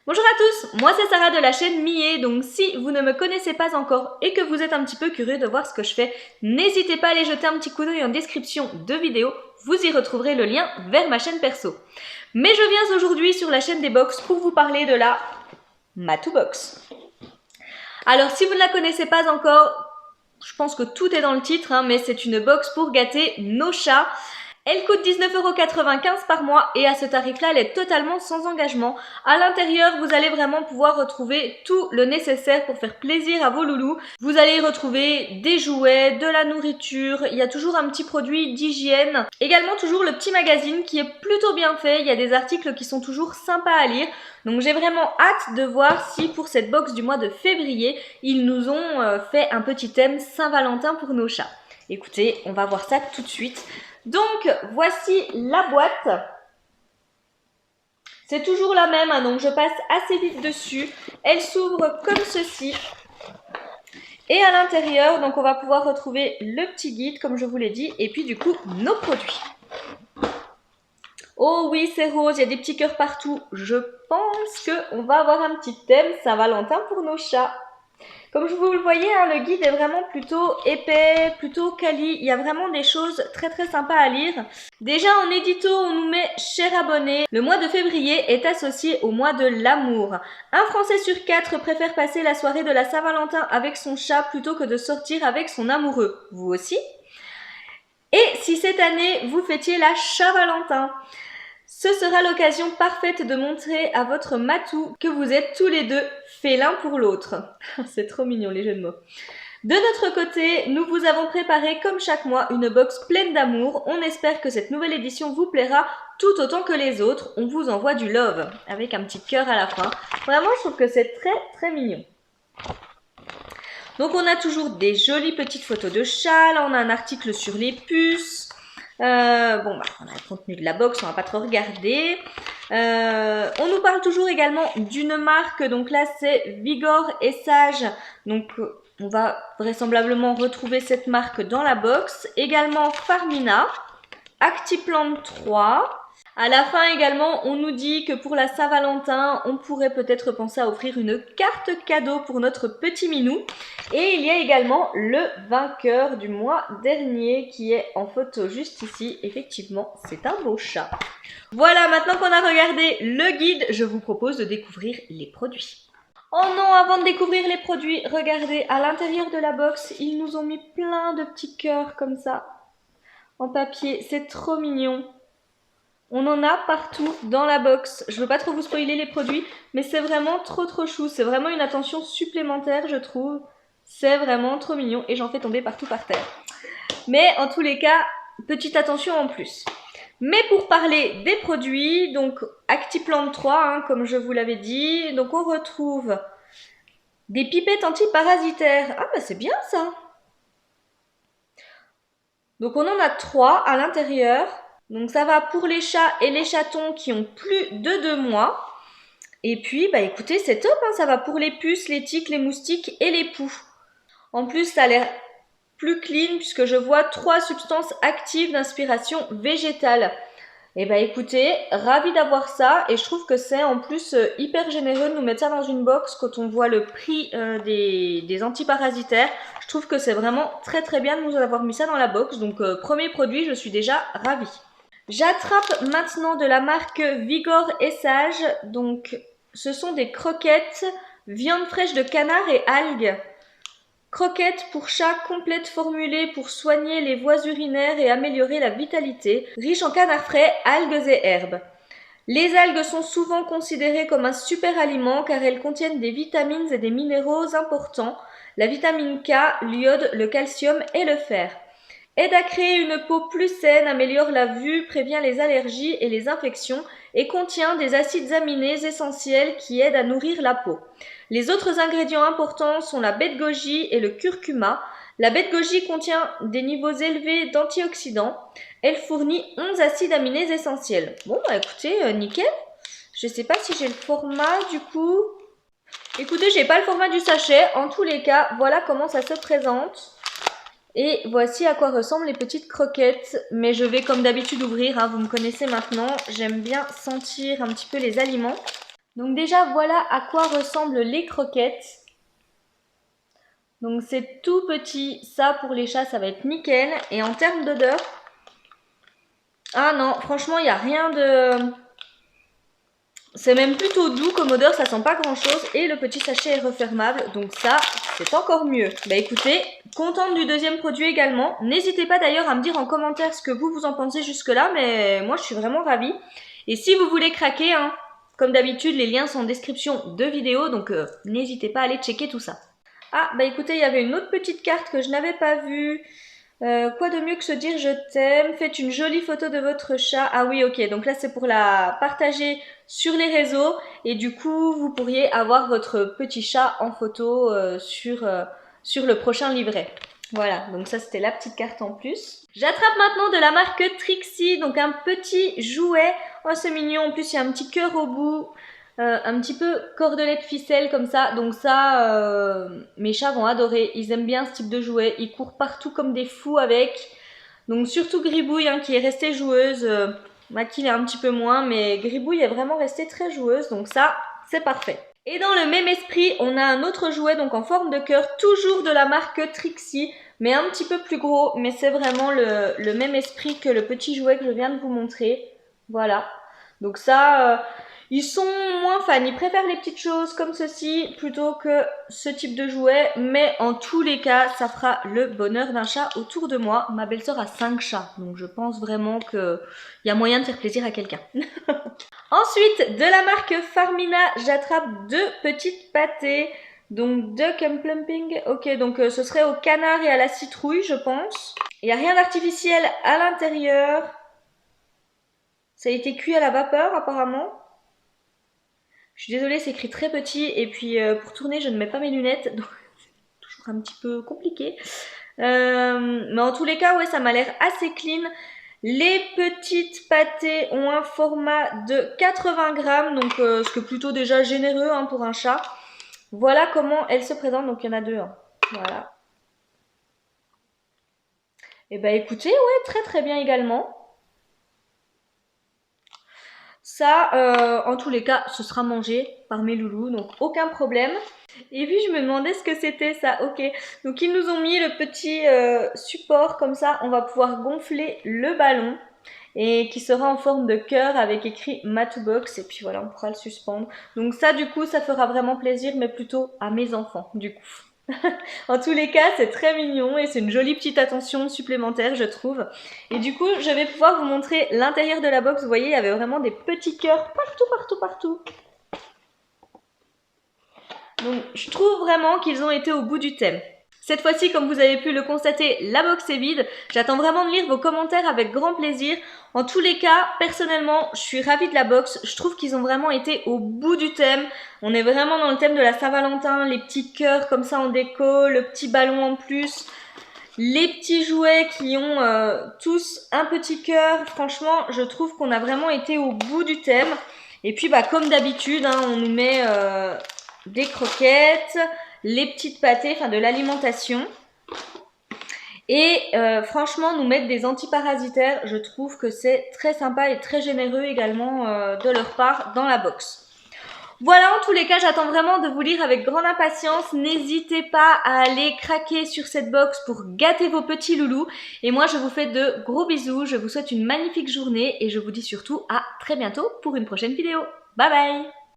Bonjour à tous, moi c'est Sarah de la chaîne Millet, donc si vous ne me connaissez pas encore et que vous êtes un petit peu curieux de voir ce que je fais, n'hésitez pas à aller jeter un petit coup d'œil en description de vidéo, vous y retrouverez le lien vers ma chaîne perso. Mais je viens aujourd'hui sur la chaîne des box pour vous parler de la Matou Box. Alors si vous ne la connaissez pas encore, je pense que tout est dans le titre, mais c'est une box pour gâter nos chats. Elle coûte 19,95 € par mois et à ce tarif-là, elle est totalement sans engagement. À l'intérieur, vous allez vraiment pouvoir retrouver tout le nécessaire pour faire plaisir à vos loulous. Vous allez y retrouver des jouets, de la nourriture, il y a toujours un petit produit d'hygiène. Également toujours le petit magazine qui est plutôt bien fait, il y a des articles qui sont toujours sympas à lire. Donc j'ai vraiment hâte de voir si pour cette box du mois de février, ils nous ont fait un petit thème Saint-Valentin pour nos chats. Écoutez, on va voir ça tout de suite. Donc, voici la boîte. C'est toujours la même, donc je passe assez vite dessus. Elle s'ouvre comme ceci. Et à l'intérieur, donc on va pouvoir retrouver le petit guide, comme je vous l'ai dit, et puis du coup, nos produits. Oh oui, c'est rose, il y a des petits cœurs partout. Je pense qu'on va avoir un petit thème Saint-Valentin pour nos chats. Comme vous le voyez, le guide est vraiment plutôt épais, plutôt quali. Il y a vraiment des choses très très sympas à lire. Déjà en édito, on nous met « Cher abonné ». Le mois de février est associé au mois de l'amour. Un Français sur 4 préfère passer la soirée de la Saint-Valentin avec son chat plutôt que de sortir avec son amoureux. Vous aussi? Et si cette année, vous fêtiez la Chat-Valentin, ce sera l'occasion parfaite de montrer à votre matou que vous êtes tous les deux faits l'un pour l'autre. C'est trop mignon les jeux de mots. De notre côté, nous vous avons préparé comme chaque mois une box pleine d'amour. On espère que cette nouvelle édition vous plaira tout autant que les autres. On vous envoie du love avec un petit cœur à la fin. Vraiment, je trouve que c'est très très mignon. Donc on a toujours des jolies petites photos de chats. Là, on a un article sur les puces. On a le contenu de la box, on va pas trop regarder. On nous parle toujours également d'une marque, donc là c'est Vigor et Sage. Donc on va vraisemblablement retrouver cette marque dans la box. Également Farmina, Actiplant 3. À la fin également, on nous dit que pour la Saint-Valentin, on pourrait peut-être penser à offrir une carte cadeau pour notre petit minou. Et il y a également le vainqueur du mois dernier qui est en photo juste ici. Effectivement, c'est un beau chat. Voilà, maintenant qu'on a regardé le guide, je vous propose de découvrir les produits. Oh non, avant de découvrir les produits, regardez, à l'intérieur de la box, ils nous ont mis plein de petits cœurs comme ça, en papier. C'est trop mignon. On en a partout dans la box. Je veux pas trop vous spoiler les produits, mais c'est vraiment trop trop chou. C'est vraiment une attention supplémentaire, je trouve. C'est vraiment trop mignon et j'en fais tomber partout par terre. Mais en tous les cas, petite attention en plus. Mais pour parler des produits, donc Actiplant 3, comme je vous l'avais dit. Donc on retrouve des pipettes antiparasitaires. Ah bah c'est bien ça. Donc on en a 3 à l'intérieur. Donc ça va pour les chats et les chatons qui ont plus de 2 mois. Et puis, bah écoutez, c'est top, ça va pour les puces, les tiques, les moustiques et les poux. En plus, ça a l'air plus clean puisque je vois 3 substances actives d'inspiration végétale. Et bah écoutez, ravie d'avoir ça et je trouve que c'est en plus hyper généreux de nous mettre ça dans une box quand on voit le prix des antiparasitaires. Je trouve que c'est vraiment très très bien de nous avoir mis ça dans la box. Donc premier produit, je suis déjà ravie. J'attrape maintenant de la marque Vigor et Sage. Donc ce sont des croquettes, viande fraîche de canard et algues. Croquettes pour chat complètes formulées pour soigner les voies urinaires et améliorer la vitalité, riches en canard frais, algues et herbes. Les algues sont souvent considérées comme un super aliment car elles contiennent des vitamines et des minéraux importants, la vitamine K, l'iode, le calcium et le fer. Aide à créer une peau plus saine, améliore la vue, prévient les allergies et les infections et contient des acides aminés essentiels qui aident à nourrir la peau. Les autres ingrédients importants sont la baie de goji et le curcuma. La baie de goji contient des niveaux élevés d'antioxydants. Elle fournit 11 acides aminés essentiels. Bon bah écoutez, nickel. Je sais pas si j'ai le format du coup. Écoutez, j'ai pas le format du sachet. En tous les cas, voilà comment ça se présente. Et voici à quoi ressemblent les petites croquettes. Mais je vais comme d'habitude ouvrir, vous me connaissez maintenant. J'aime bien sentir un petit peu les aliments. Donc déjà, voilà à quoi ressemblent les croquettes. Donc c'est tout petit, ça pour les chats, ça va être nickel. Et en termes d'odeur, ah non, franchement, il n'y a rien de... C'est même plutôt doux comme odeur, ça sent pas grand chose. Et le petit sachet est refermable, donc ça, c'est encore mieux. Bah écoutez, contente du deuxième produit également. N'hésitez pas d'ailleurs à me dire en commentaire ce que vous en pensez jusque-là, mais moi je suis vraiment ravie. Et si vous voulez craquer, hein, comme d'habitude, les liens sont en description de vidéo, donc n'hésitez pas à aller checker tout ça. Ah, bah écoutez, il y avait une autre petite carte que je n'avais pas vue. Quoi de mieux que se dire je t'aime? Faites une jolie photo de votre chat. Ah oui, ok, donc là c'est pour la partager sur les réseaux et du coup vous pourriez avoir votre petit chat en photo sur le prochain livret. Voilà, donc ça c'était la petite carte en plus. J'attrape maintenant de la marque Trixie, donc un petit jouet. Oh c'est mignon, en plus il y a un petit cœur au bout. Un petit peu cordelette ficelle comme ça, donc ça mes chats vont adorer, ils aiment bien ce type de jouet, ils courent partout comme des fous avec, donc surtout Gribouille hein, qui est restée joueuse, Maki est un petit peu moins, mais Gribouille est vraiment restée très joueuse, donc ça c'est parfait. Et dans le même esprit, on a un autre jouet donc en forme de cœur, toujours de la marque Trixie, mais un petit peu plus gros, mais c'est vraiment le même esprit que le petit jouet que je viens de vous montrer, voilà, donc ça... Ils sont moins fans, ils préfèrent les petites choses comme ceci plutôt que ce type de jouet, mais en tous les cas, ça fera le bonheur d'un chat autour de moi. Ma belle-sœur a 5 chats, donc je pense vraiment qu'il y a moyen de faire plaisir à quelqu'un. Ensuite, de la marque Farmina, j'attrape 2 petites pâtées. Donc Duck and Plumping, ok, donc ce serait au canard et à la citrouille, je pense. Il n'y a rien d'artificiel à l'intérieur. Ça a été cuit à la vapeur apparemment. Je suis désolée, c'est écrit très petit et puis pour tourner, je ne mets pas mes lunettes, donc c'est toujours un petit peu compliqué. Mais en tous les cas, ouais, ça m'a l'air assez clean. Les petites pâtées ont un format de 80 grammes, donc ce qui est plutôt déjà généreux hein, pour un chat. Voilà comment elles se présentent, donc il y en a 2. Hein. Voilà. Et bah écoutez, ouais, très très bien également. Ça, en tous les cas, ce sera mangé par mes loulous, donc aucun problème. Et puis je me demandais ce que c'était ça, ok. Donc ils nous ont mis le petit support, comme ça on va pouvoir gonfler le ballon. Et qui sera en forme de cœur avec écrit Matchbox. Et puis voilà, on pourra le suspendre. Donc ça du coup, ça fera vraiment plaisir, mais plutôt à mes enfants du coup. En tous les cas, c'est très mignon et c'est une jolie petite attention supplémentaire, je trouve. Et du coup, je vais pouvoir vous montrer l'intérieur de la box. Vous voyez, il y avait vraiment des petits cœurs partout, partout, partout. Donc, je trouve vraiment qu'ils ont été au bout du thème. Cette fois-ci, comme vous avez pu le constater, la box est vide. J'attends vraiment de lire vos commentaires avec grand plaisir. En tous les cas, personnellement, je suis ravie de la box. Je trouve qu'ils ont vraiment été au bout du thème. On est vraiment dans le thème de la Saint-Valentin, les petits cœurs comme ça en déco, le petit ballon en plus, les petits jouets qui ont tous un petit cœur. Franchement, je trouve qu'on a vraiment été au bout du thème. Et puis, bah, comme d'habitude, hein, on nous met des croquettes, les petites pâtées, enfin de l'alimentation. Et franchement, nous mettre des antiparasitaires, je trouve que c'est très sympa et très généreux également de leur part dans la box. Voilà, en tous les cas, j'attends vraiment de vous lire avec grande impatience. N'hésitez pas à aller craquer sur cette box pour gâter vos petits loulous. Et moi, je vous fais de gros bisous. Je vous souhaite une magnifique journée et je vous dis surtout à très bientôt pour une prochaine vidéo. Bye bye!